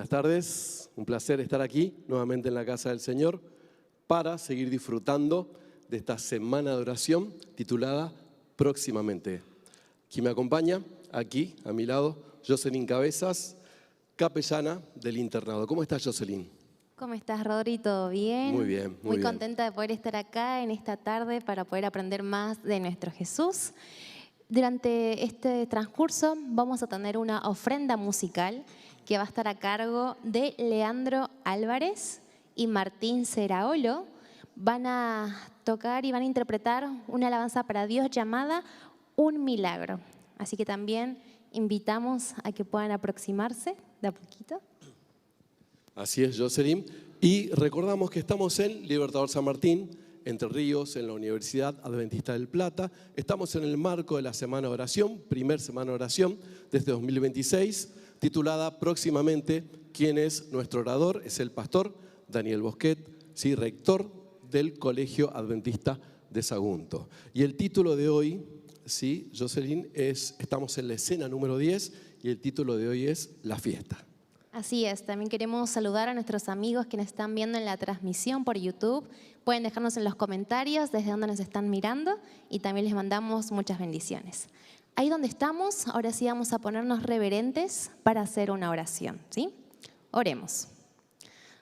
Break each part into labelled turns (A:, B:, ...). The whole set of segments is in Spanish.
A: buenas tardes. Un placer estar aquí nuevamente en la casa del Señor para seguir disfrutando de esta semana de oración titulada Próximamente. Quien me acompaña aquí, a mi lado, Jocelyn Cabezas, capellana del internado. ¿Cómo estás, Jocelyn?
B: ¿Cómo estás, Rodri? ¿Todo bien?
A: Muy bien,
B: muy contenta de poder estar acá en esta tarde para poder aprender más de nuestro Jesús. Durante este transcurso vamos a tener una ofrenda musical que va a estar a cargo de Leandro Álvarez y Martín Seraolo. Van a tocar y van a interpretar una alabanza para Dios llamada Un Milagro. Así que también invitamos a que puedan aproximarse de a poquito.
A: Así es, Jocelyn. Y recordamos que estamos en Libertador San Martín, Entre Ríos, en la Universidad Adventista del Plata. Estamos en el marco de la Semana de Oración, primer Semana de Oración desde 2026, titulada próximamente ¿Quién es nuestro orador? Es el pastor Daniel Bosquet, ¿sí? Rector del Colegio Adventista de Sagunto. Y el título de hoy, ¿sí, Jocelyn? Estamos en la escena número 10 y el título de hoy es La Fiesta.
B: Así es, también queremos saludar a nuestros amigos que nos están viendo en la transmisión por YouTube. Pueden dejarnos en los comentarios desde dónde nos están mirando y también les mandamos muchas bendiciones. Ahí donde estamos, ahora sí vamos a ponernos reverentes para hacer una oración, ¿sí? Oremos.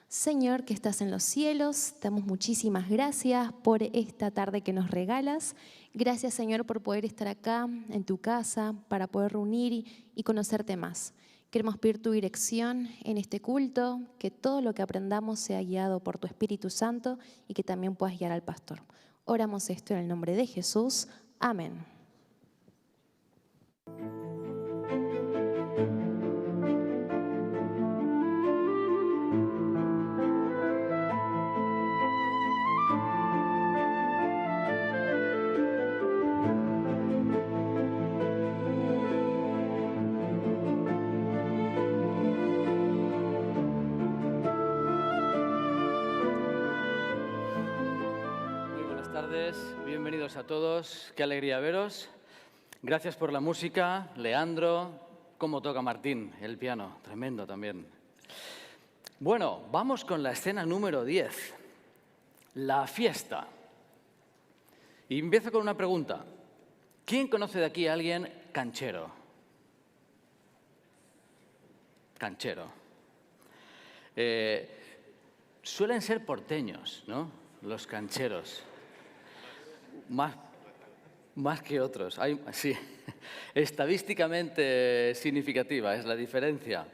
B: Señor que estás en los cielos, te damos muchísimas gracias por esta tarde que nos regalas. Gracias, Señor, por poder estar acá en tu casa para poder reunir y conocerte más. Queremos pedir tu dirección en este culto, que todo lo que aprendamos sea guiado por tu Espíritu Santo y que también puedas guiar al pastor. Oramos esto en el nombre de Jesús. Amén.
C: Bienvenidos a todos, qué alegría veros. Gracias por la música, Leandro, cómo toca Martín, el piano, tremendo también. Bueno, vamos con la escena número 10, la fiesta. Y empiezo con una pregunta. ¿Quién conoce de aquí a alguien canchero? Canchero. Suelen ser porteños, ¿no? Los cancheros. Más que otros. Sí, estadísticamente significativa es la diferencia.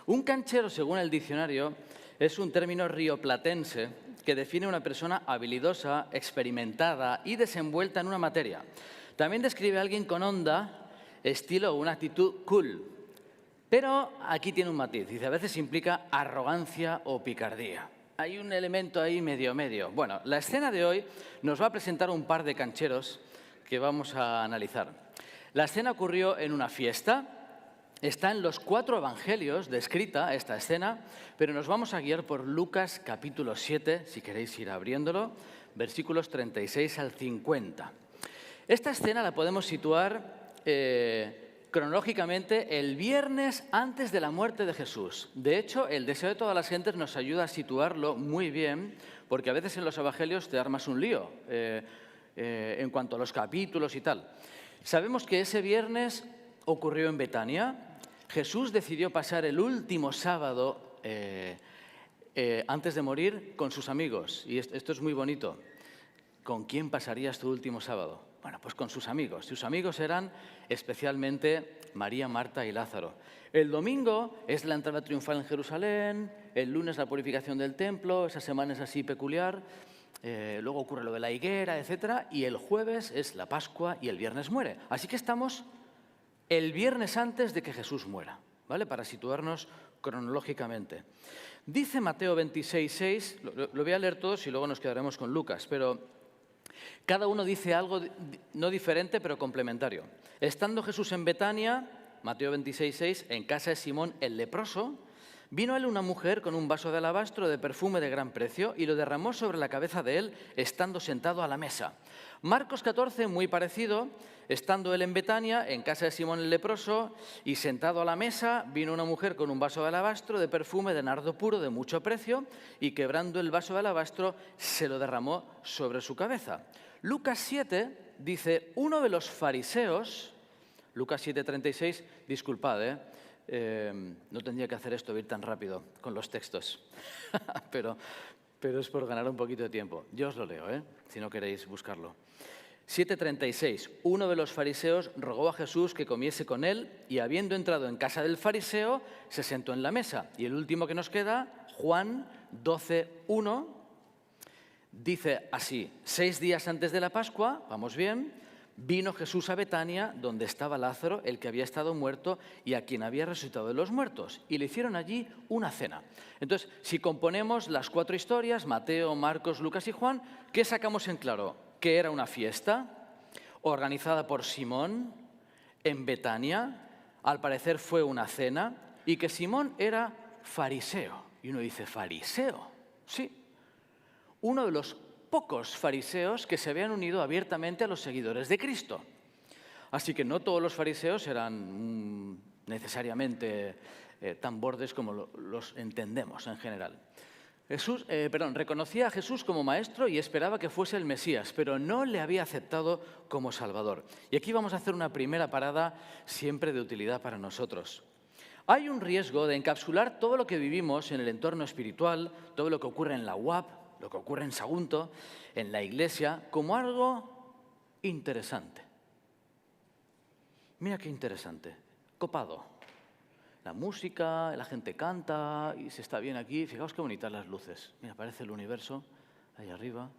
C: Un canchero, según el diccionario, es un término rioplatense que define una persona habilidosa, experimentada y desenvuelta en una materia. También describe a alguien con onda, estilo o una actitud cool. Pero aquí tiene un matiz. Dice, a veces implica arrogancia o picardía. Hay un elemento ahí medio. Bueno, la escena de hoy nos va a presentar un par de cancheros que vamos a analizar. La escena ocurrió en una fiesta. Está en los 4 evangelios descrita esta escena, pero nos vamos a guiar por Lucas capítulo 7, si queréis ir abriéndolo, versículos 36 al 50. Esta escena la podemos situar cronológicamente el viernes antes de la muerte de Jesús. De hecho, el deseo de todas las gentes nos ayuda a situarlo muy bien, porque a veces en los evangelios te armas un lío en cuanto a los capítulos y tal. Sabemos que ese viernes ocurrió en Betania. Jesús decidió pasar el último sábado antes de morir con sus amigos. Y esto es muy bonito. ¿Con quién pasarías tu último sábado? Bueno, pues con sus amigos. Sus amigos eran especialmente María, Marta y Lázaro. El domingo es la entrada triunfal en Jerusalén, el lunes la purificación del templo, esa semana es así peculiar, luego ocurre lo de la higuera, etc. Y el jueves es la Pascua y el viernes muere. Así que estamos el viernes antes de que Jesús muera, ¿vale? Para situarnos cronológicamente. Dice Mateo 26:6, lo voy a leer todos y luego nos quedaremos con Lucas, pero cada uno dice algo no diferente, pero complementario. Estando Jesús en Betania, Mateo 26:6, en casa de Simón el leproso, Vino a él una mujer con un vaso de alabastro de perfume de gran precio y lo derramó sobre la cabeza de él, estando sentado a la mesa. Marcos 14, muy parecido, estando él en Betania, en casa de Simón el leproso, y sentado a la mesa, vino una mujer con un vaso de alabastro de perfume de nardo puro de mucho precio, y quebrando el vaso de alabastro, se lo derramó sobre su cabeza. Lucas 7 dice, uno de los fariseos, Lucas 7:36, disculpad, no tendría que hacer esto, ir tan rápido con los textos, pero es por ganar un poquito de tiempo. Yo os lo leo, si no queréis buscarlo. 7:36. Uno de los fariseos rogó a Jesús que comiese con él y habiendo entrado en casa del fariseo, se sentó en la mesa. Y el último que nos queda, Juan 12:1, dice así, 6 días antes de la Pascua, vamos bien, vino Jesús a Betania, donde estaba Lázaro, el que había estado muerto y a quien había resucitado de los muertos, y le hicieron allí una cena. Entonces, si componemos las 4 historias, Mateo, Marcos, Lucas y Juan, ¿qué sacamos en claro? Que era una fiesta organizada por Simón en Betania, al parecer fue una cena, y que Simón era fariseo. Y uno dice, ¿fariseo? Sí, uno de los pocos fariseos que se habían unido abiertamente a los seguidores de Cristo. Así que no todos los fariseos eran necesariamente tan bordes como los entendemos en general. Reconocía a Jesús como maestro y esperaba que fuese el Mesías, pero no le había aceptado como Salvador. Y aquí vamos a hacer una primera parada siempre de utilidad para nosotros. Hay un riesgo de encapsular todo lo que vivimos en el entorno espiritual, todo lo que ocurre en la UAP, lo que ocurre en Sagunto, en la iglesia, como algo interesante. Mira qué interesante, copado. La música, la gente canta y se está bien aquí. Fijaos qué bonitas las luces. Mira, aparece el universo ahí arriba.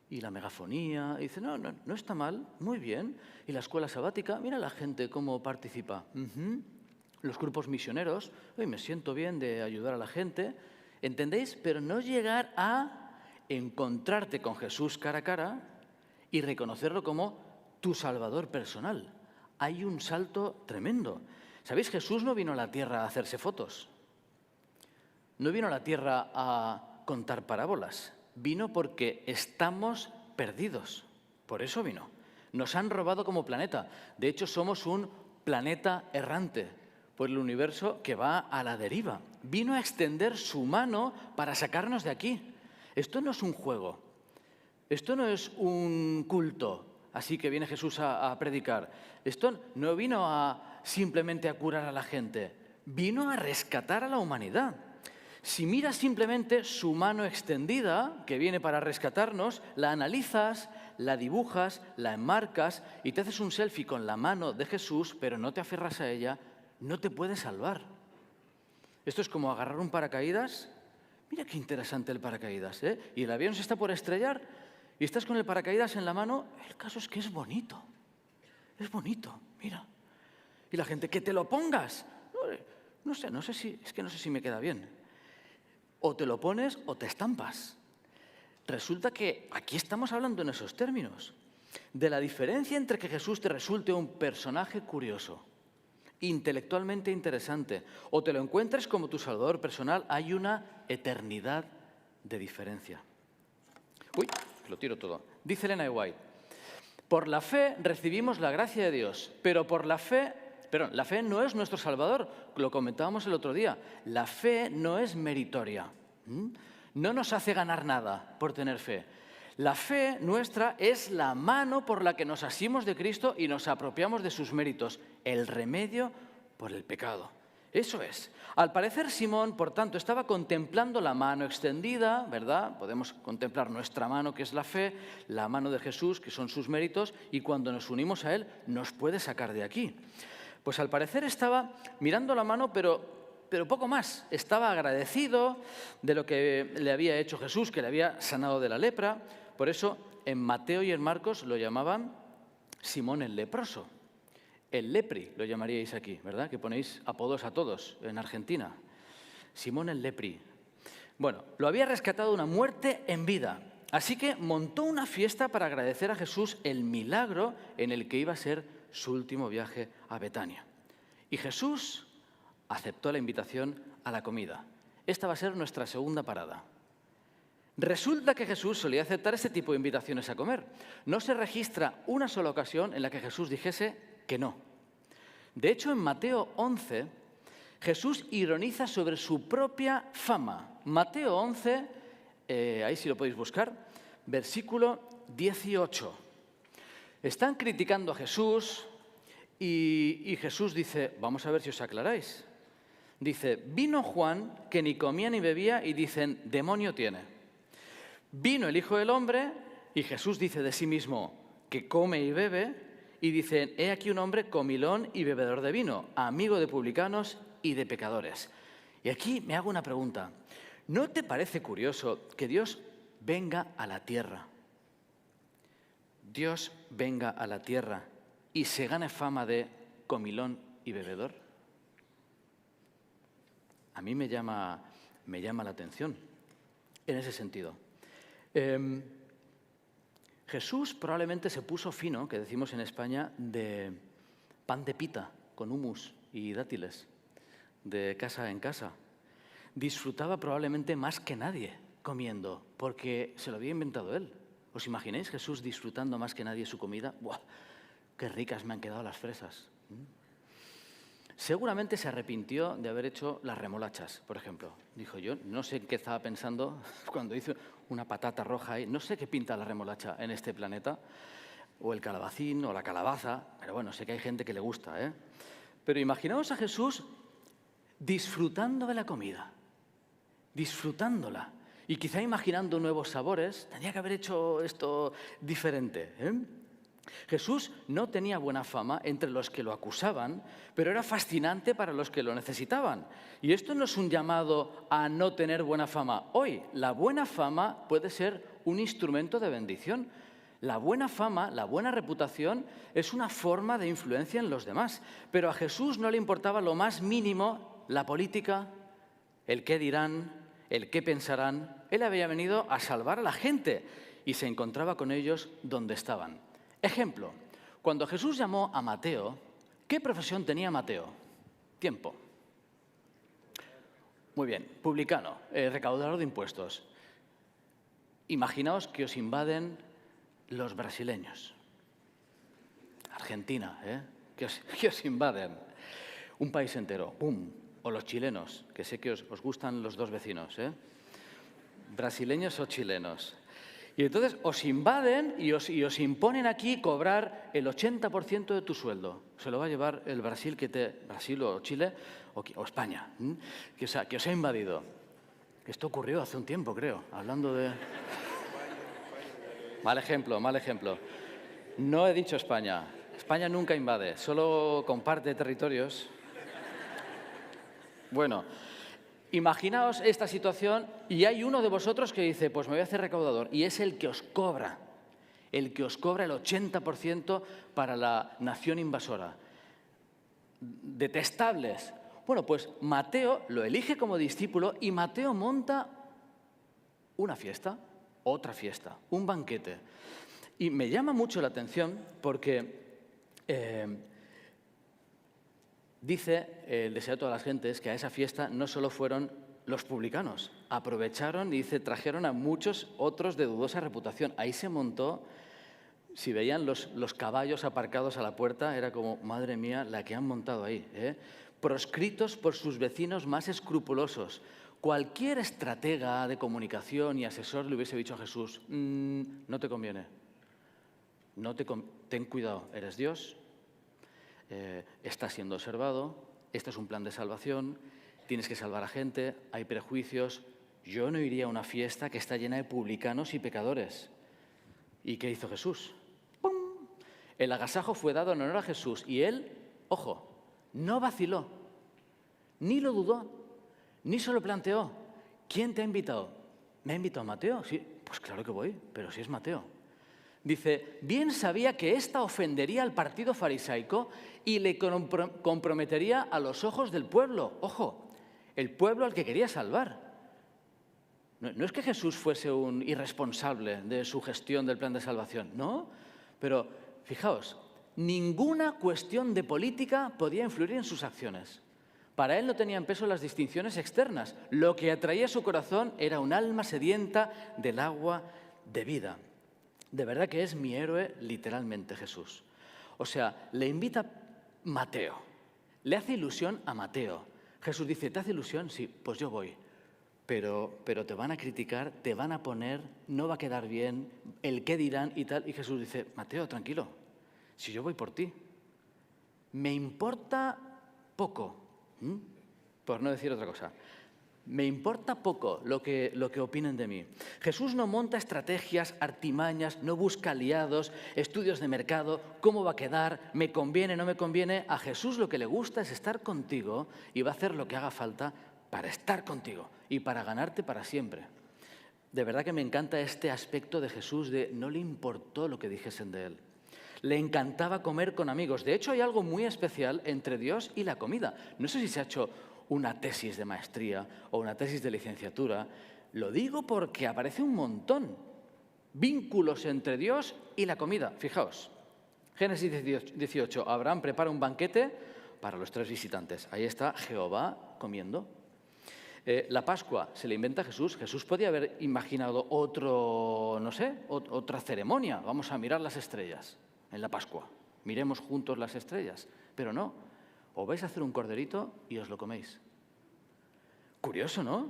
C: Y la megafonía. Y dice, no está mal, muy bien. Y la escuela sabática, mira la gente cómo participa. Los grupos misioneros, hoy me siento bien de ayudar a la gente. ¿Entendéis? Pero no llegar a encontrarte con Jesús cara a cara y reconocerlo como tu Salvador personal. Hay un salto tremendo. ¿Sabéis? Jesús no vino a la tierra a hacerse fotos. No vino a la tierra a contar parábolas. Vino porque estamos perdidos. Por eso vino. Nos han robado como planeta. De hecho, somos un planeta errante por el universo que va a la deriva. Vino a extender su mano para sacarnos de aquí. Esto no es un juego. Esto no es un culto. Así que viene Jesús a predicar. Esto no vino simplemente a curar a la gente. Vino a rescatar a la humanidad. Si miras simplemente su mano extendida, que viene para rescatarnos, la analizas, la dibujas, la enmarcas y te haces un selfie con la mano de Jesús, pero no te aferras a ella, no te puede salvar. Esto es como agarrar un paracaídas. Mira qué interesante el paracaídas, ¿eh? Y el avión se está por estrellar y estás con el paracaídas en la mano. El caso es que es bonito. Es bonito, mira. Y la gente, que te lo pongas. No sé si me queda bien. O te lo pones o te estampas. Resulta que aquí estamos hablando en esos términos. De la diferencia entre que Jesús te resulte un personaje curioso, intelectualmente interesante, o te lo encuentres como tu Salvador personal, hay una eternidad de diferencia. Uy, lo tiro todo. Dice Elena White, por la fe recibimos la gracia de Dios, pero la fe no es nuestro Salvador, lo comentábamos el otro día. La fe no es meritoria, no nos hace ganar nada por tener fe. La fe nuestra es la mano por la que nos asimos de Cristo y nos apropiamos de sus méritos, el remedio por el pecado. Eso es. Al parecer Simón, por tanto, estaba contemplando la mano extendida, ¿verdad? Podemos contemplar nuestra mano, que es la fe, la mano de Jesús, que son sus méritos, y cuando nos unimos a Él, nos puede sacar de aquí. Pues al parecer estaba mirando la mano, pero poco más. Estaba agradecido de lo que le había hecho Jesús, que le había sanado de la lepra. Por eso en Mateo y en Marcos lo llamaban Simón el leproso. El lepri lo llamaríais aquí, ¿verdad? Que ponéis apodos a todos en Argentina. Simón el lepri. Bueno, lo había rescatado de una muerte en vida. Así que montó una fiesta para agradecer a Jesús el milagro en el que iba a ser su último viaje a Betania. Y Jesús aceptó la invitación a la comida. Esta va a ser nuestra segunda parada. Resulta que Jesús solía aceptar este tipo de invitaciones a comer. No se registra una sola ocasión en la que Jesús dijese que no. De hecho, en Mateo 11, Jesús ironiza sobre su propia fama. Mateo 11, ahí sí lo podéis buscar, versículo 18. Están criticando a Jesús y Jesús dice, vamos a ver si os aclaráis. Dice, vino Juan, que ni comía ni bebía, y dicen, demonio tiene. Vino el Hijo del Hombre, y Jesús dice de sí mismo que come y bebe, y dicen, he aquí un hombre comilón y bebedor de vino, amigo de publicanos y de pecadores. Y aquí me hago una pregunta. ¿No te parece curioso que Dios venga a la tierra? Dios venga a la tierra y se gane fama de comilón y bebedor. A mí me llama la atención en ese sentido. Jesús probablemente se puso fino, que decimos en España, de pan de pita con hummus y dátiles, de casa en casa. Disfrutaba probablemente más que nadie comiendo, porque se lo había inventado él. ¿Os imagináis Jesús disfrutando más que nadie su comida? ¡Buah! ¡Qué ricas me han quedado las fresas! Seguramente se arrepintió de haber hecho las remolachas, por ejemplo. Dijo, yo no sé en qué estaba pensando cuando hizo una patata roja ahí. No sé qué pinta la remolacha en este planeta, o el calabacín, o la calabaza, pero bueno, sé que hay gente que le gusta, ¿eh? Pero imaginaos a Jesús disfrutando de la comida, disfrutándola, y quizá imaginando nuevos sabores. Tenía que haber hecho esto diferente, ¿eh? Jesús no tenía buena fama entre los que lo acusaban, pero era fascinante para los que lo necesitaban. Y esto no es un llamado a no tener buena fama. Hoy, la buena fama puede ser un instrumento de bendición. La buena fama, la buena reputación, es una forma de influencia en los demás. Pero a Jesús no le importaba lo más mínimo la política, el qué dirán, el qué pensarán. Él había venido a salvar a la gente y se encontraba con ellos donde estaban. Ejemplo, cuando Jesús llamó a Mateo, ¿qué profesión tenía Mateo? Tiempo. Muy bien, publicano, recaudador de impuestos. Imaginaos que os invaden los brasileños. Argentina, que os invaden. Un país entero, ¡pum! O los chilenos, que sé que os gustan los dos vecinos, brasileños o chilenos. Y entonces os invaden y os imponen aquí cobrar el 80% de tu sueldo. Se lo va a llevar el Brasil, Brasil o Chile o España, que os ha invadido. Esto ocurrió hace un tiempo, creo, hablando de... Mal ejemplo. No he dicho España. España nunca invade, solo comparte territorios. Bueno... Imaginaos esta situación y hay uno de vosotros que dice, pues me voy a hacer recaudador, y es el que os cobra el 80% para la nación invasora. Detestables. Bueno, pues Mateo lo elige como discípulo y Mateo monta una fiesta, otra fiesta, un banquete. Y me llama mucho la atención porque... Dice el deseo de todas las gentes que a esa fiesta no solo fueron los publicanos, aprovecharon y dice, trajeron a muchos otros de dudosa reputación. Ahí se montó, si veían los caballos aparcados a la puerta, era como, madre mía, la que han montado ahí, proscritos por sus vecinos más escrupulosos. Cualquier estratega de comunicación y asesor le hubiese dicho a Jesús, no te conviene, ten cuidado, eres Dios. Está siendo observado, este es un plan de salvación, tienes que salvar a gente, hay prejuicios. Yo no iría a una fiesta que está llena de publicanos y pecadores. ¿Y qué hizo Jesús? ¡Pum! El agasajo fue dado en honor a Jesús y él, ojo, no vaciló, ni lo dudó, ni se lo planteó. ¿Quién te ha invitado? ¿Me ha invitado Mateo? Sí, pues claro que voy, pero si es Mateo. Dice, bien sabía que ésta ofendería al partido farisaico y le comprometería a los ojos del pueblo. Ojo, el pueblo al que quería salvar. No es que Jesús fuese un irresponsable de su gestión del plan de salvación, no. Pero, fijaos, ninguna cuestión de política podía influir en sus acciones. Para él no tenían peso las distinciones externas. Lo que atraía su corazón era un alma sedienta del agua de vida. De verdad que es mi héroe literalmente Jesús. O sea, le invita Mateo, le hace ilusión a Mateo. Jesús dice, ¿te hace ilusión? Sí, pues yo voy. Pero te van a criticar, te van a poner, no va a quedar bien, el qué dirán y tal. Y Jesús dice, Mateo, tranquilo, si yo voy por ti. Me importa poco, por no decir otra cosa. Me importa poco lo que opinen de mí. Jesús no monta estrategias, artimañas, no busca aliados, estudios de mercado, cómo va a quedar, me conviene, no me conviene. A Jesús lo que le gusta es estar contigo y va a hacer lo que haga falta para estar contigo y para ganarte para siempre. De verdad que me encanta este aspecto de Jesús de no le importó lo que dijesen de él. Le encantaba comer con amigos. De hecho, hay algo muy especial entre Dios y la comida. No sé si se ha hecho una tesis de maestría o una tesis de licenciatura. Lo digo porque aparece un montón. Vínculos entre Dios y la comida. Fijaos, Génesis 18. Abraham prepara un banquete para los 3 visitantes. Ahí está Jehová comiendo. La Pascua se le inventa Jesús. Jesús podía haber imaginado otra ceremonia. Vamos a mirar las estrellas en la Pascua. Miremos juntos las estrellas. Pero no. Os vais a hacer un corderito y os lo coméis. Curioso, ¿no?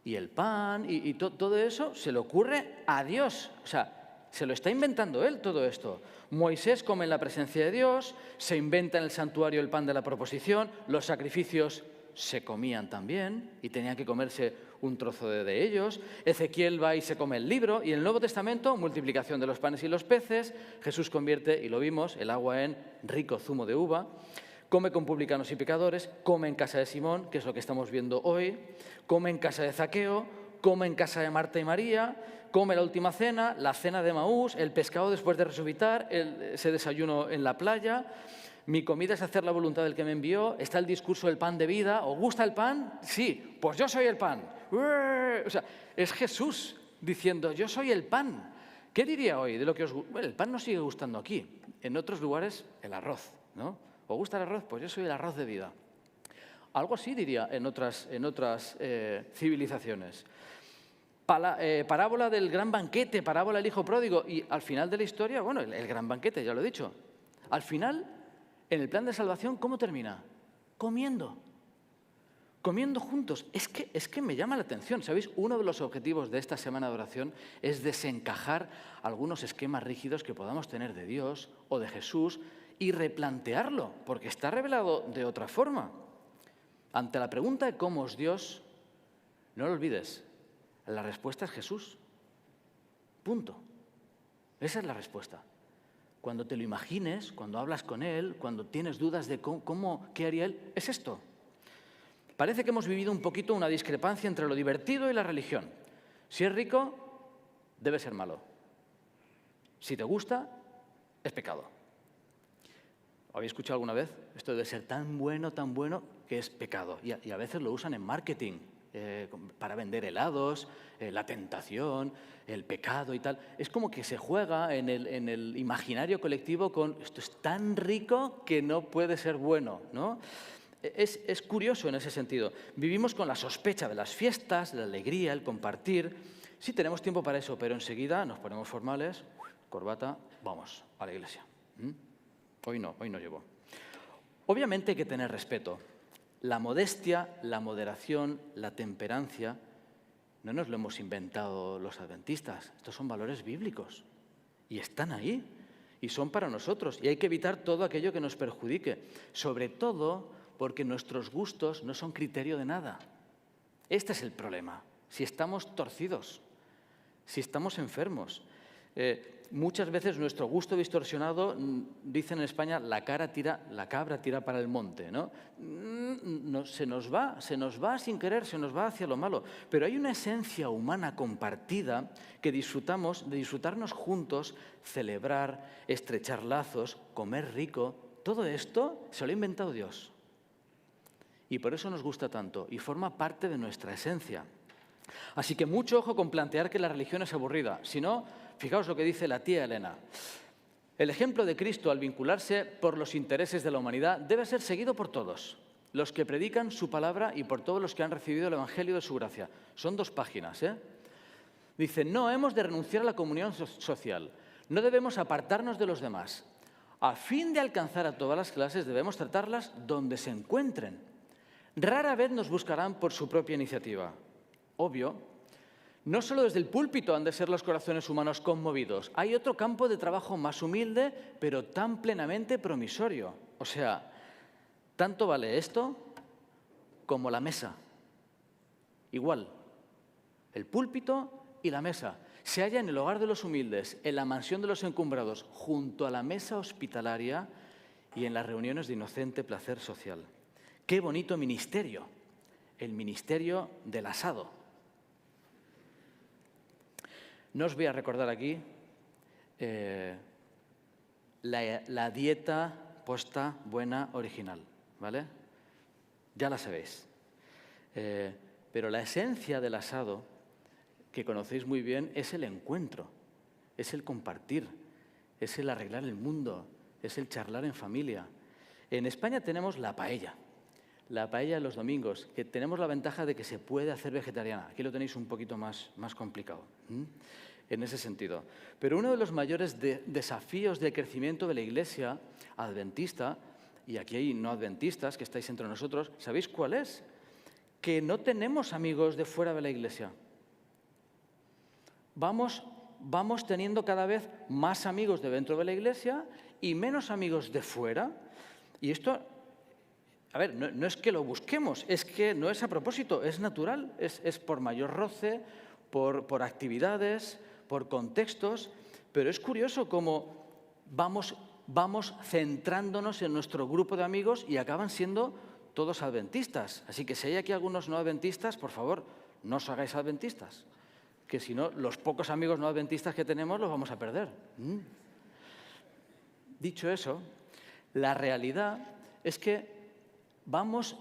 C: Y el pan y todo eso se le ocurre a Dios. O sea, se lo está inventando él todo esto. Moisés come en la presencia de Dios, se inventa en el santuario el pan de la proposición, los sacrificios se comían también y tenían que comerse un trozo de ellos. Ezequiel va y se come el libro y en el Nuevo Testamento, multiplicación de los panes y los peces, Jesús convierte, y lo vimos, el agua en rico zumo de uva. Come con publicanos y pecadores, come en casa de Simón, que es lo que estamos viendo hoy, come en casa de Zaqueo, come en casa de Marta y María, come la última cena, la cena de Maús, el pescado después de resucitar, ese desayuno en la playa. Mi comida es hacer la voluntad del que me envió. Está el discurso del pan de vida. ¿Os gusta el pan? Sí, pues yo soy el pan. O sea, es Jesús diciendo, yo soy el pan. ¿Qué diría hoy de lo que os gusta? Bueno, el pan nos sigue gustando aquí. En otros lugares, el arroz, ¿no? ¿Os gusta el arroz? Pues yo soy el arroz de vida. Algo así diría en otras civilizaciones. Parábola del gran banquete, parábola del hijo pródigo. Y al final de la historia, bueno, el gran banquete, ya lo he dicho. Al final, en el plan de salvación, ¿cómo termina? Comiendo. Comiendo juntos. Es que me llama la atención. ¿Sabéis? Uno de los objetivos de esta semana de oración es desencajar algunos esquemas rígidos que podamos tener de Dios o de Jesús y replantearlo, porque está revelado de otra forma. Ante la pregunta de cómo es Dios, no lo olvides, la respuesta es Jesús. Punto. Esa es la respuesta. Cuando te lo imagines, cuando hablas con Él, cuando tienes dudas de qué haría Él, es esto. Parece que hemos vivido un poquito una discrepancia entre lo divertido y la religión. Si es rico, debe ser malo. Si te gusta, es pecado. ¿Habéis escuchado alguna vez? Esto debe ser tan bueno que es pecado. Y a veces lo usan en marketing para vender helados, la tentación, el pecado y tal. Es como que se juega en el imaginario colectivo con esto es tan rico que no puede ser bueno, ¿no? Es curioso en ese sentido. Vivimos con la sospecha de las fiestas, la alegría, el compartir. Sí tenemos tiempo para eso, pero enseguida nos ponemos formales, corbata, vamos a la iglesia. Hoy no llevo. Obviamente hay que tener respeto. La modestia, la moderación, la temperancia, no nos lo hemos inventado los adventistas. Estos son valores bíblicos y están ahí y son para nosotros. Y hay que evitar todo aquello que nos perjudique, sobre todo porque nuestros gustos no son criterio de nada. Este es el problema. Si estamos torcidos, si estamos enfermos. Muchas veces nuestro gusto distorsionado, dicen en España, la cabra tira para el monte, ¿no? Se nos va sin querer, se nos va hacia lo malo. Pero hay una esencia humana compartida que disfrutamos de disfrutarnos juntos, celebrar, estrechar lazos, comer rico. Todo esto se lo ha inventado Dios. Y por eso nos gusta tanto y forma parte de nuestra esencia. Así que mucho ojo con plantear que la religión es aburrida. Si no, fijaos lo que dice la tía Elena. El ejemplo de Cristo al vincularse por los intereses de la humanidad debe ser seguido por todos. los que predican su palabra y por todos los que han recibido el Evangelio de su gracia. Son 2 páginas, ¿eh? Dice, no hemos de renunciar a la comunión social, no debemos apartarnos de los demás. A fin de alcanzar a todas las clases debemos tratarlas donde se encuentren. Rara vez nos buscarán por su propia iniciativa. Obvio, no solo desde el púlpito han de ser los corazones humanos conmovidos. Hay otro campo de trabajo más humilde, pero tan plenamente promisorio. O sea, tanto vale esto como la mesa. Igual, el púlpito y la mesa. Se halla en el hogar de los humildes, en la mansión de los encumbrados, junto a la mesa hospitalaria y en las reuniones de inocente placer social. ¡Qué bonito ministerio! El ministerio del asado. No os voy a recordar aquí la dieta posta buena original, ¿vale? Ya la sabéis. Pero la esencia del asado, que conocéis muy bien, es el encuentro, es el compartir, es el arreglar el mundo, es el charlar en familia. En España tenemos la paella de los domingos, que tenemos la ventaja de que se puede hacer vegetariana. Aquí lo tenéis un poquito más complicado, en ese sentido. Pero uno de los mayores desafíos de crecimiento de la Iglesia adventista, y aquí hay no adventistas que estáis entre nosotros, ¿sabéis cuál es? Que no tenemos amigos de fuera de la Iglesia. Vamos teniendo cada vez más amigos de dentro de la Iglesia y menos amigos de fuera. Y esto, a ver, no es que lo busquemos, es que no es a propósito, es natural, es por mayor roce, por actividades, por contextos, pero es curioso cómo vamos centrándonos en nuestro grupo de amigos y acaban siendo todos adventistas. Así que si hay aquí algunos no adventistas, por favor, no os hagáis adventistas, que si no, los pocos amigos no adventistas que tenemos los vamos a perder. Dicho eso, la realidad es que vamos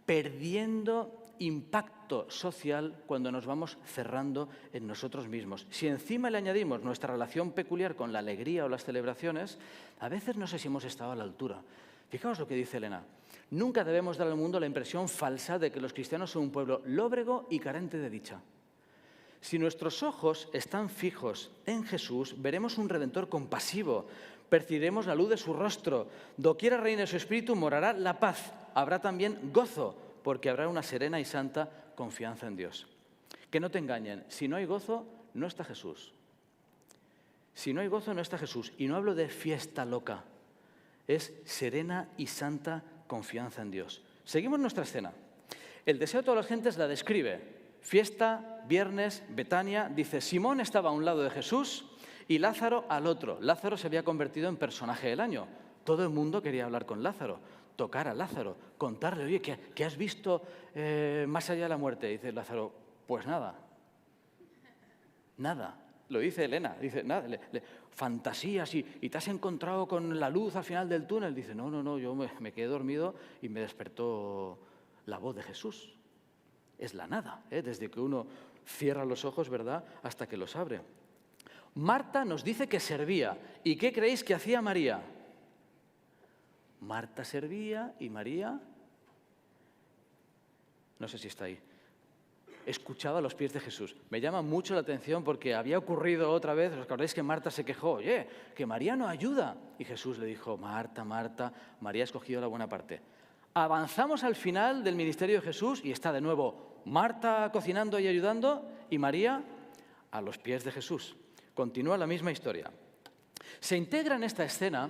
C: perdiendo impacto social cuando nos vamos cerrando en nosotros mismos. Si encima le añadimos nuestra relación peculiar con la alegría o las celebraciones, a veces no sé si hemos estado a la altura. Fijaos lo que dice Elena. Nunca debemos dar al mundo la impresión falsa de que los cristianos son un pueblo lóbrego y carente de dicha. Si nuestros ojos están fijos en Jesús, veremos un Redentor compasivo, percibiremos la luz de su rostro. Doquiera reine su espíritu, morará la paz. Habrá también gozo, porque habrá una serena y santa confianza en Dios. Que no te engañen, si no hay gozo, no está Jesús. Si no hay gozo, no está Jesús. Y no hablo de fiesta loca, es serena y santa confianza en Dios. Seguimos nuestra escena. El deseo de todas las gentes la describe. Fiesta, viernes, Betania, dice, Simón estaba a un lado de Jesús y Lázaro al otro. Lázaro se había convertido en personaje del año. Todo el mundo quería hablar con Lázaro, tocar a Lázaro, contarle, oye, ¿qué has visto más allá de la muerte? Dice Lázaro, pues nada. Nada. Lo dice Elena, dice, nada, fantasías y te has encontrado con la luz al final del túnel. Dice, no, yo me quedé dormido y me despertó la voz de Jesús. Es la nada, desde que uno cierra los ojos, ¿verdad?, hasta que los abre. Marta nos dice que servía. ¿Y qué creéis que hacía María? Marta servía y María, no sé si está ahí, escuchaba a los pies de Jesús. Me llama mucho la atención porque había ocurrido otra vez, ¿os acordáis que Marta se quejó? Oye, que María no ayuda. Y Jesús le dijo, Marta, María ha escogido la buena parte. Avanzamos al final del ministerio de Jesús y está de nuevo Marta cocinando y ayudando y María a los pies de Jesús. Continúa la misma historia. Se integra en esta escena,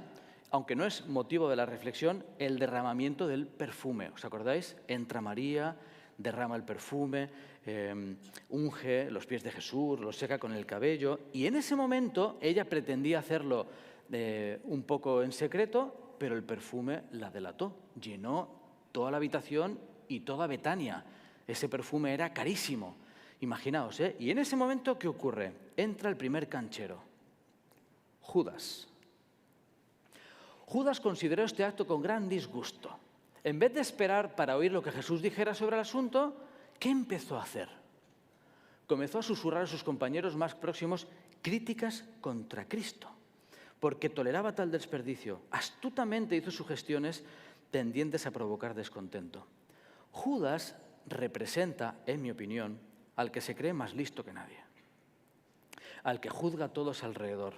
C: aunque no es motivo de la reflexión, el derramamiento del perfume. ¿Os acordáis? Entra María, derrama el perfume, unge los pies de Jesús, los seca con el cabello. Y en ese momento ella pretendía hacerlo un poco en secreto, pero el perfume la delató. Llenó toda la habitación y toda Betania. Ese perfume era carísimo. Imaginaos, ¿eh? Y en ese momento, ¿qué ocurre? Entra el primer canchero, Judas. Judas consideró este acto con gran disgusto. En vez de esperar para oír lo que Jesús dijera sobre el asunto, ¿qué empezó a hacer? Comenzó a susurrar a sus compañeros más próximos críticas contra Cristo, porque toleraba tal desperdicio. Astutamente hizo sugestiones tendientes a provocar descontento. Judas representa, en mi opinión, al que se cree más listo que nadie, al que juzga a todos alrededor,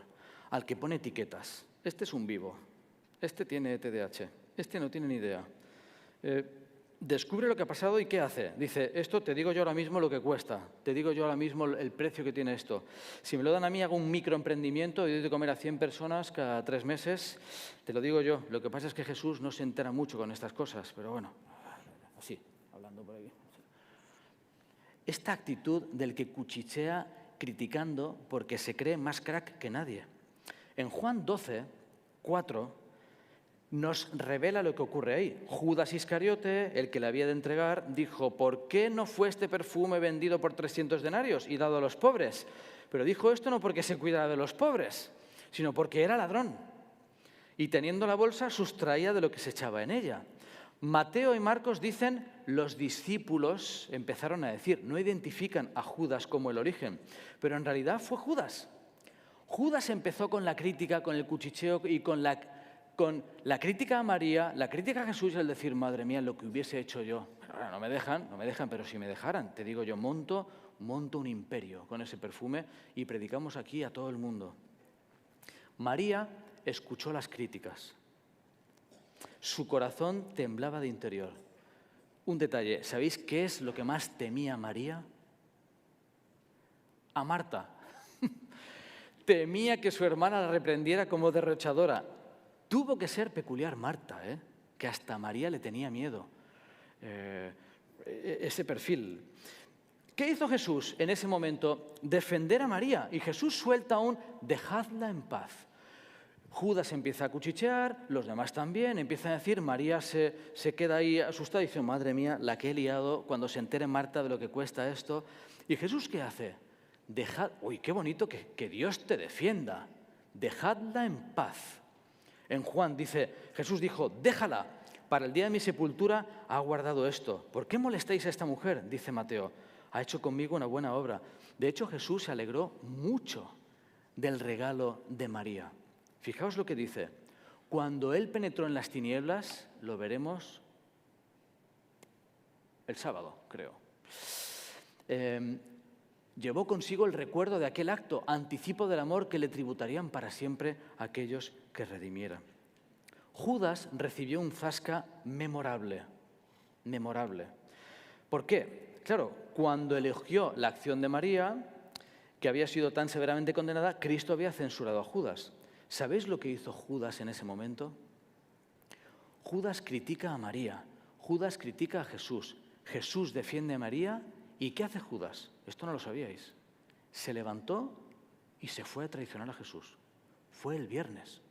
C: al que pone etiquetas. Este es un vivo, este tiene TDAH, este no tiene ni idea. Descubre lo que ha pasado y ¿qué hace? Dice, esto te digo yo ahora mismo lo que cuesta, te digo yo ahora mismo el precio que tiene esto. Si me lo dan a mí, hago un microemprendimiento y doy de comer a 100 personas cada 3 meses, te lo digo yo. Lo que pasa es que Jesús no se entera mucho con estas cosas, pero bueno, así, hablando por aquí. Esta actitud del que cuchichea criticando porque se cree más crack que nadie. En Juan 12, 4, nos revela lo que ocurre ahí. Judas Iscariote, el que le había de entregar, dijo, ¿por qué no fue este perfume vendido por 300 denarios y dado a los pobres? Pero dijo esto no porque se cuidara de los pobres, sino porque era ladrón. Y teniendo la bolsa, sustraía de lo que se echaba en ella. Mateo y Marcos dicen, los discípulos empezaron a decir, no identifican a Judas como el origen, pero en realidad fue Judas. Judas empezó con la crítica, con el cuchicheo y con la crítica a María, la crítica a Jesús y el decir, madre mía, lo que hubiese hecho yo. Ahora no me dejan, pero si me dejaran, te digo yo, monto un imperio con ese perfume y predicamos aquí a todo el mundo. María escuchó las críticas. Su corazón temblaba de interior. Un detalle, ¿sabéis qué es lo que más temía María? A Marta. Temía que su hermana la reprendiera como derrochadora. Tuvo que ser peculiar Marta, que hasta María le tenía miedo. Ese perfil. ¿Qué hizo Jesús en ese momento? Defender a María. Y Jesús suelta un dejadla en paz. Judas empieza a cuchichear, los demás también, empiezan a decir, María se queda ahí asustada y dice, madre mía, la que he liado cuando se entere Marta de lo que cuesta esto. ¿Y Jesús qué hace? Uy, qué bonito que Dios te defienda. Dejadla en paz. En Juan dice, Jesús dijo, déjala, para el día de mi sepultura ha guardado esto. ¿Por qué molestáis a esta mujer? Dice Mateo, ha hecho conmigo una buena obra. De hecho, Jesús se alegró mucho del regalo de María. Fijaos lo que dice, cuando Él penetró en las tinieblas, lo veremos el sábado, creo. Llevó consigo el recuerdo de aquel acto, anticipo del amor que le tributarían para siempre aquellos que redimieran. Judas recibió un zasca memorable. ¿Por qué? Claro, cuando elogió la acción de María, que había sido tan severamente condenada, Cristo había censurado a Judas. ¿Sabéis lo que hizo Judas en ese momento? Judas critica a María, Judas critica a Jesús, Jesús defiende a María, ¿y qué hace Judas? Esto no lo sabíais. Se levantó y se fue a traicionar a Jesús. Fue el viernes.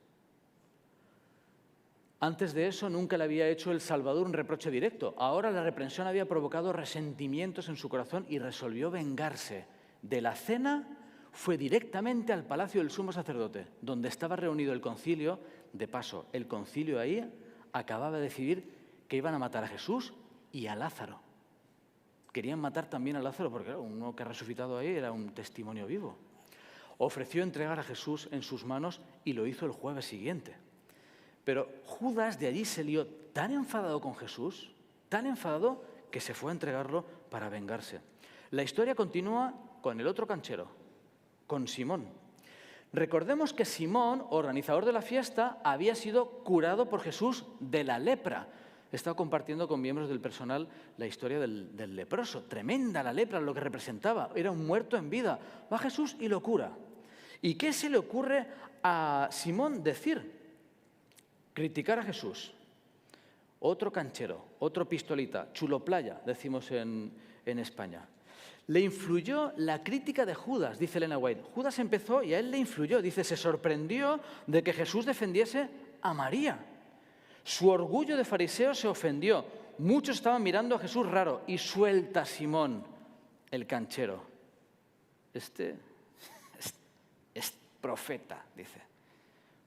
C: Antes de eso nunca le había hecho el Salvador un reproche directo. Ahora la reprensión había provocado resentimientos en su corazón y resolvió vengarse. De la cena fue directamente al palacio del sumo sacerdote, donde estaba reunido el concilio. De paso, el concilio ahí acababa de decidir que iban a matar a Jesús y a Lázaro. Querían matar también a Lázaro porque uno que ha resucitado ahí era un testimonio vivo. Ofreció entregar a Jesús en sus manos y lo hizo el jueves siguiente. Pero Judas de allí se lió tan enfadado con Jesús, tan enfadado, que se fue a entregarlo para vengarse. La historia continúa con el otro canchero, con Simón. Recordemos que Simón, organizador de la fiesta, había sido curado por Jesús de la lepra. He estado compartiendo con miembros del personal la historia del leproso. Tremenda la lepra, lo que representaba. Era un muerto en vida. Va Jesús y lo cura. ¿Y qué se le ocurre a Simón decir? Criticar a Jesús. Otro canchero, otro pistolita, chuloplaya, decimos en España. Le influyó la crítica de Judas, dice Elena White. Judas empezó y a él le influyó. Dice, se sorprendió de que Jesús defendiese a María. Su orgullo de fariseo se ofendió. Muchos estaban mirando a Jesús raro. Y suelta Simón, el canchero. Este es profeta, dice.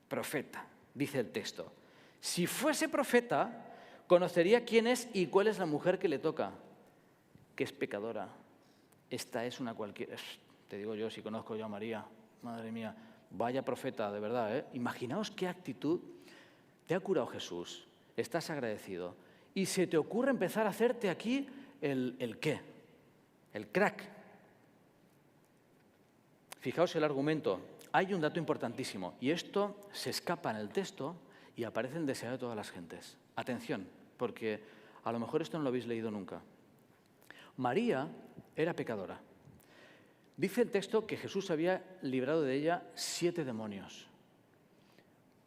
C: Profeta, dice el texto. Si fuese profeta, conocería quién es y cuál es la mujer que le toca. Que es pecadora. Esta es una cualquiera. Te digo yo, si conozco yo a María, madre mía, vaya profeta, de verdad, ¿eh? Imaginaos qué actitud. Te ha curado Jesús, estás agradecido. Y se te ocurre empezar a hacerte aquí el qué, el crack. Fijaos el argumento. Hay un dato importantísimo, y esto se escapa en el texto y aparece en el deseo de todas las gentes. Atención, porque a lo mejor esto no lo habéis leído nunca. María era pecadora. Dice el texto que Jesús había librado de ella 7 demonios.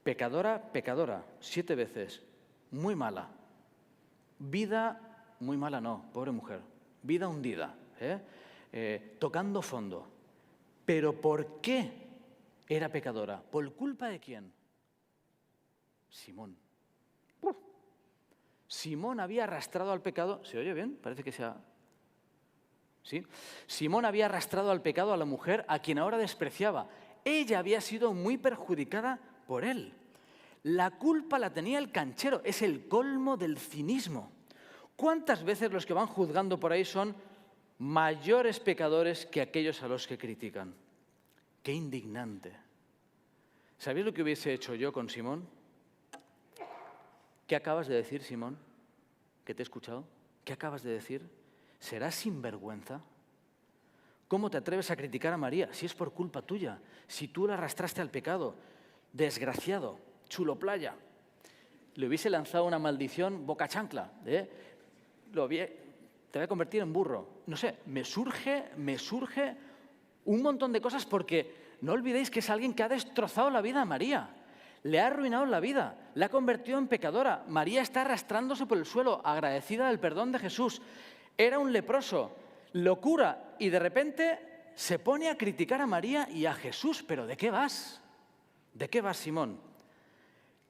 C: Pecadora, pecadora, 7 veces. Muy mala. Vida, muy mala no, pobre mujer. Vida hundida, tocando fondo. ¿Pero por qué era pecadora? ¿Por culpa de quién? Simón. Simón había arrastrado al pecado. ¿Se oye bien? Parece que sea... ¿Sí? Simón había arrastrado al pecado a la mujer a quien ahora despreciaba. Ella había sido muy perjudicada por él. La culpa la tenía el canchero. Es el colmo del cinismo. ¿Cuántas veces los que van juzgando por ahí son mayores pecadores que aquellos a los que critican? ¡Qué indignante! ¿Sabéis lo que hubiese hecho yo con Simón? ¿Qué acabas de decir, Simón? ¿Que te he escuchado? ¿Qué acabas de decir? ¿Serás sinvergüenza? ¿Cómo te atreves a criticar a María si es por culpa tuya? Si tú la arrastraste al pecado. Desgraciado, chulo playa. Le hubiese lanzado una maldición boca chancla. Te voy a convertir en burro. No sé, me surge un montón de cosas porque no olvidéis que es alguien que ha destrozado la vida a María. Le ha arruinado la vida, la ha convertido en pecadora. María está arrastrándose por el suelo, agradecida del perdón de Jesús. Era un leproso, locura, y de repente se pone a criticar a María y a Jesús. ¿Pero de qué vas? ¿De qué vas, Simón?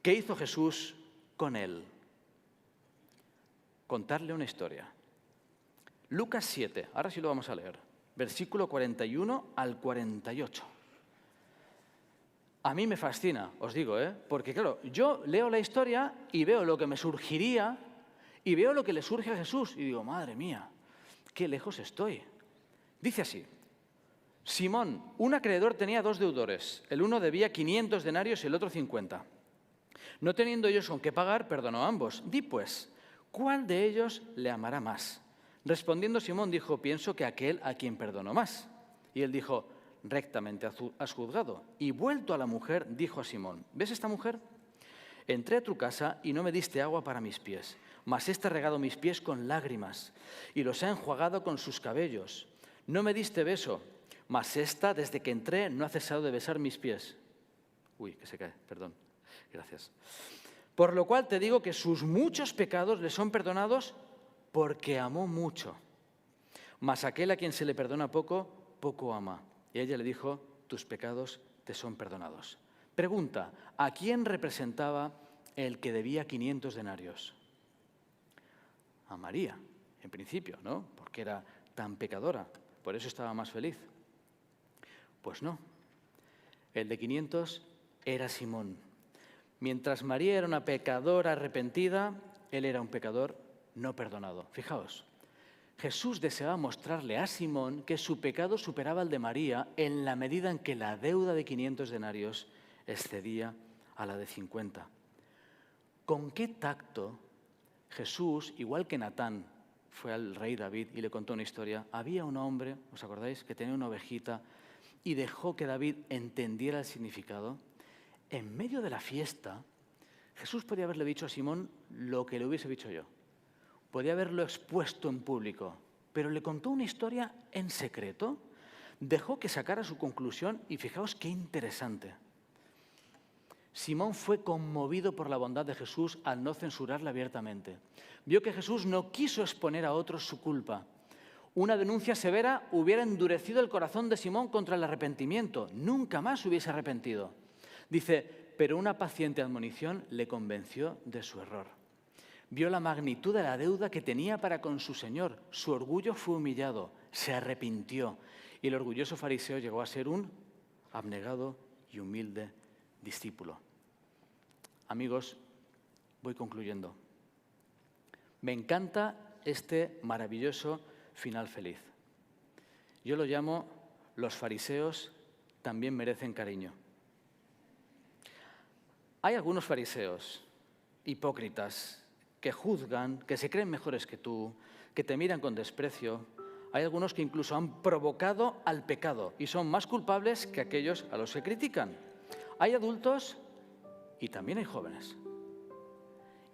C: ¿Qué hizo Jesús con él? Contarle una historia. Lucas 7, ahora sí lo vamos a leer, versículo 41 al 48. A mí me fascina, os digo, porque claro, yo leo la historia y veo lo que me surgiría y veo lo que le surge a Jesús y digo, madre mía, qué lejos estoy. Dice así: Simón, un acreedor, tenía 2 deudores. El uno debía 500 denarios y el otro 50. No teniendo ellos con qué pagar, perdonó a ambos. Di pues, ¿cuál de ellos le amará más? Respondiendo Simón dijo, pienso que aquel a quien perdonó más. Y él dijo, rectamente has juzgado. Y vuelto a la mujer, dijo a Simón, ¿ves esta mujer? Entré a tu casa y no me diste agua para mis pies, mas ésta ha regado mis pies con lágrimas y los ha enjuagado con sus cabellos. No me diste beso, mas ésta, desde que entré, no ha cesado de besar mis pies. Uy, que se cae, perdón. Gracias. Por lo cual te digo que sus muchos pecados le son perdonados porque amó mucho. Mas aquel a quien se le perdona poco, poco ama. Y ella le dijo, tus pecados te son perdonados. Pregunta, ¿a quién representaba el que debía 500 denarios? A María, en principio, ¿no? Porque era tan pecadora, por eso estaba más feliz. Pues no, el de 500 era Simón. Mientras María era una pecadora arrepentida, él era un pecador no perdonado. Fijaos, Jesús deseaba mostrarle a Simón que su pecado superaba al de María en la medida en que la deuda de 500 denarios excedía a la de 50. ¿Con qué tacto Jesús, igual que Natán, fue al rey David y le contó una historia? Había un hombre, ¿os acordáis?, que tenía una ovejita y dejó que David entendiera el significado. En medio de la fiesta, Jesús podía haberle dicho a Simón lo que le hubiese dicho yo. Podía haberlo expuesto en público, pero le contó una historia en secreto, dejó que sacara su conclusión y fijaos qué interesante. Simón fue conmovido por la bondad de Jesús al no censurarla abiertamente. Vio que Jesús no quiso exponer a otros su culpa. Una denuncia severa hubiera endurecido el corazón de Simón contra el arrepentimiento. Nunca más hubiese arrepentido. Dice, pero una paciente admonición le convenció de su error. Vio la magnitud de la deuda que tenía para con su Señor. Su orgullo fue humillado, se arrepintió. Y el orgulloso fariseo llegó a ser un abnegado y humilde discípulo. Amigos, voy concluyendo. Me encanta este maravilloso final feliz. Yo lo llamo, los fariseos también merecen cariño. Hay algunos fariseos hipócritas, que juzgan, que se creen mejores que tú, que te miran con desprecio. Hay algunos que incluso han provocado al pecado y son más culpables que aquellos a los que critican. Hay adultos y también hay jóvenes.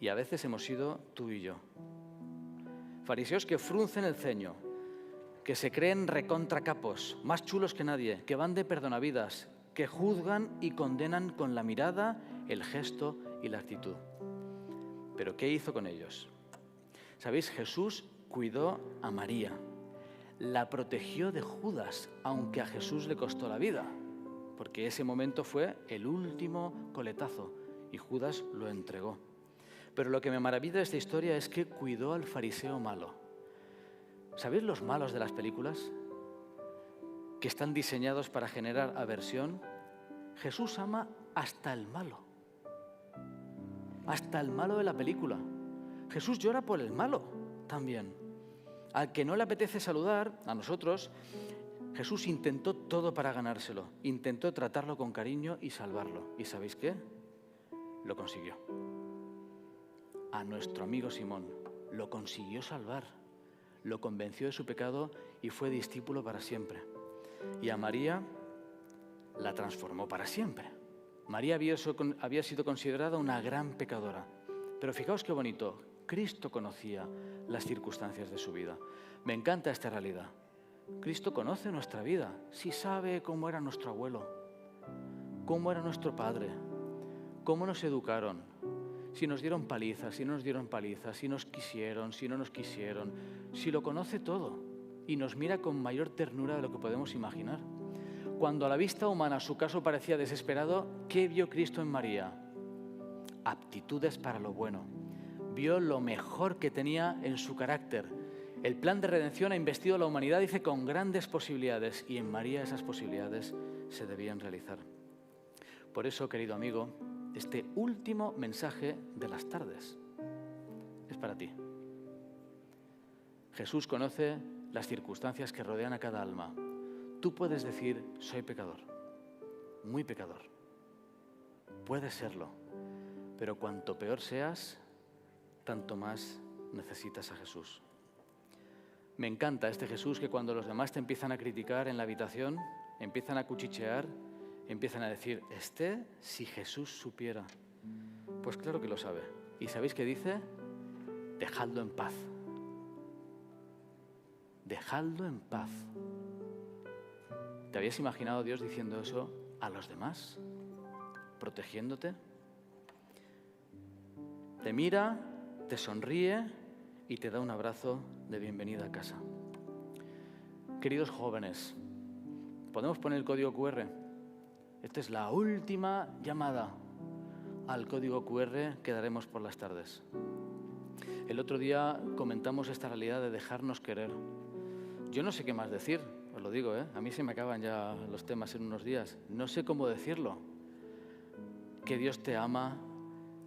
C: Y a veces hemos sido tú y yo. Fariseos que fruncen el ceño, que se creen recontracapos, más chulos que nadie, que van de perdonavidas, que juzgan y condenan con la mirada, el gesto y la actitud. ¿Pero qué hizo con ellos? ¿Sabéis? Jesús cuidó a María, la protegió de Judas, aunque a Jesús le costó la vida, porque ese momento fue el último coletazo y Judas lo entregó. Pero lo que me maravilla de esta historia es que cuidó al fariseo malo. ¿Sabéis los malos de las películas? Que están diseñados para generar aversión. Jesús ama hasta el malo. Hasta el malo de la película. Jesús llora por el malo también. Al que no le apetece saludar, a nosotros, Jesús intentó todo para ganárselo. Intentó tratarlo con cariño y salvarlo. ¿Y sabéis qué? Lo consiguió. A nuestro amigo Simón lo consiguió salvar. Lo convenció de su pecado y fue discípulo para siempre. Y a María la transformó para siempre. María había sido considerada una gran pecadora. Pero fijaos qué bonito, Cristo conocía las circunstancias de su vida. Me encanta esta realidad. Cristo conoce nuestra vida, sí sabe cómo era nuestro abuelo, cómo era nuestro padre, cómo nos educaron, si nos dieron palizas, si no nos dieron palizas, si nos quisieron, si no nos quisieron, si lo conoce todo y nos mira con mayor ternura de lo que podemos imaginar. Cuando a la vista humana su caso parecía desesperado, ¿qué vio Cristo en María? Aptitudes para lo bueno. Vio lo mejor que tenía en su carácter. El plan de redención ha investido a la humanidad, dice, con grandes posibilidades, y en María esas posibilidades se debían realizar. Por eso, querido amigo, este último mensaje de las tardes es para ti. Jesús conoce las circunstancias que rodean a cada alma. Tú puedes decir, soy pecador, muy pecador. Puedes serlo, pero cuanto peor seas, tanto más necesitas a Jesús. Me encanta este Jesús que cuando los demás te empiezan a criticar en la habitación, empiezan a cuchichear, empiezan a decir, si Jesús supiera. Pues claro que lo sabe. ¿Y sabéis qué dice? Dejadlo en paz. Dejadlo en paz. ¿Te habías imaginado a Dios diciendo eso a los demás? ¿Protegiéndote? Te mira, te sonríe y te da un abrazo de bienvenida a casa. Queridos jóvenes, ¿podemos poner el código QR? Esta es la última llamada al código QR que daremos por las tardes. El otro día comentamos esta realidad de dejarnos querer. Yo no sé qué más decir, os lo digo, a mí se me acaban ya los temas en unos días. No sé cómo decirlo. Que Dios te ama,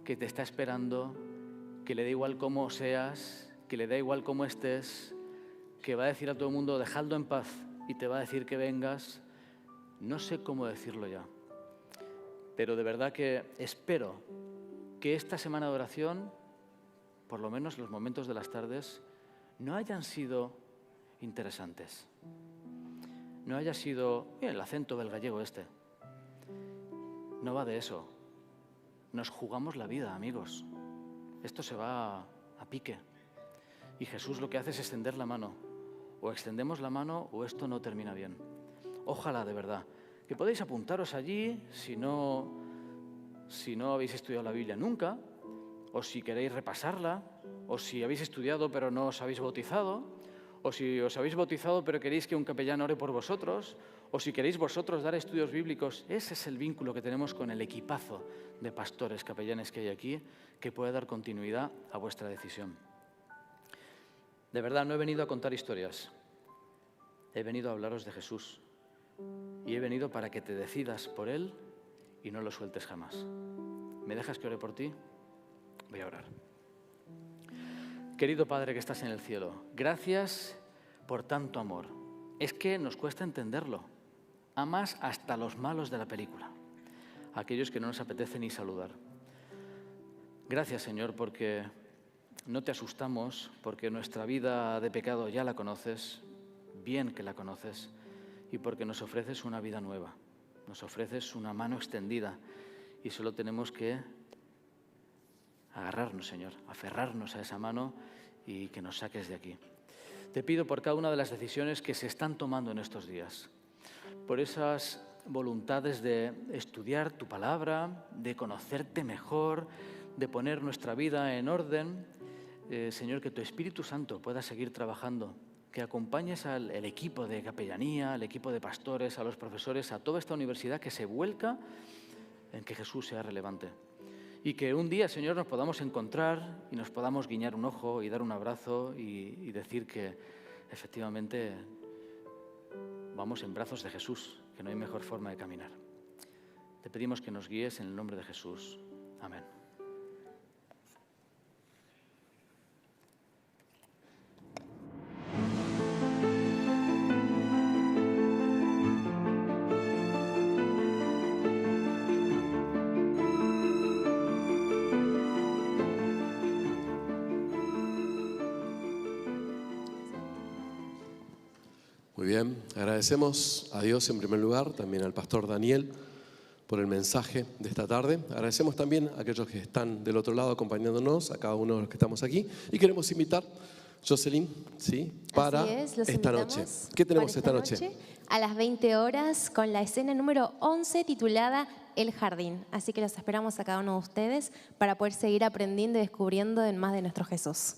C: que te está esperando, que le da igual cómo seas, que le da igual cómo estés, que va a decir a todo el mundo, dejadlo en paz, y te va a decir que vengas. No sé cómo decirlo ya, pero de verdad que espero que esta semana de oración, por lo menos los momentos de las tardes, no hayan sido interesantes. No haya sido, mira, el acento del gallego este. No va de eso. Nos jugamos la vida, amigos. Esto se va a pique. Y Jesús lo que hace es extender la mano. O extendemos la mano o esto no termina bien. Ojalá, de verdad, que podéis apuntaros allí si no habéis estudiado la Biblia nunca, o si queréis repasarla, o si habéis estudiado pero no os habéis bautizado, o si os habéis bautizado pero queréis que un capellán ore por vosotros, o si queréis vosotros dar estudios bíblicos. Ese es el vínculo que tenemos con el equipazo de pastores, capellanes que hay aquí, que puede dar continuidad a vuestra decisión. De verdad, no he venido a contar historias, he venido a hablaros de Jesús. Y he venido para que te decidas por Él y no lo sueltes jamás. ¿Me dejas que ore por ti? Voy a orar. Querido Padre que estás en el cielo, gracias por tanto amor. Es que nos cuesta entenderlo. Amas hasta los malos de la película, aquellos que no nos apetece ni saludar. Gracias, Señor, porque no te asustamos, porque nuestra vida de pecado ya la conoces, bien que la conoces, y porque nos ofreces una vida nueva, nos ofreces una mano extendida y solo tenemos que agarrarnos, Señor, aferrarnos a esa mano y que nos saques de aquí. Te pido por cada una de las decisiones que se están tomando en estos días, por esas voluntades de estudiar tu palabra, de conocerte mejor, de poner nuestra vida en orden. Señor, que tu Espíritu Santo pueda seguir trabajando, que acompañes al equipo de capellanía, al equipo de pastores, a los profesores, a toda esta universidad que se vuelca en que Jesús sea relevante. Y que un día, Señor, nos podamos encontrar y nos podamos guiñar un ojo y dar un abrazo y decir que efectivamente vamos en brazos de Jesús, que no hay mejor forma de caminar. Te pedimos que nos guíes en el nombre de Jesús. Amén.
A: Muy bien, agradecemos a Dios en primer lugar, también al pastor Daniel por el mensaje de esta tarde. Agradecemos también a aquellos que están del otro lado acompañándonos, a cada uno de los que estamos aquí. Y queremos invitar, Jocelyn, ¿sí? Para esta noche. ¿Qué tenemos esta noche?
B: A las 20 horas con la escena número 11 titulada El Jardín. Así que los esperamos a cada uno de ustedes para poder seguir aprendiendo y descubriendo más de nuestro Jesús.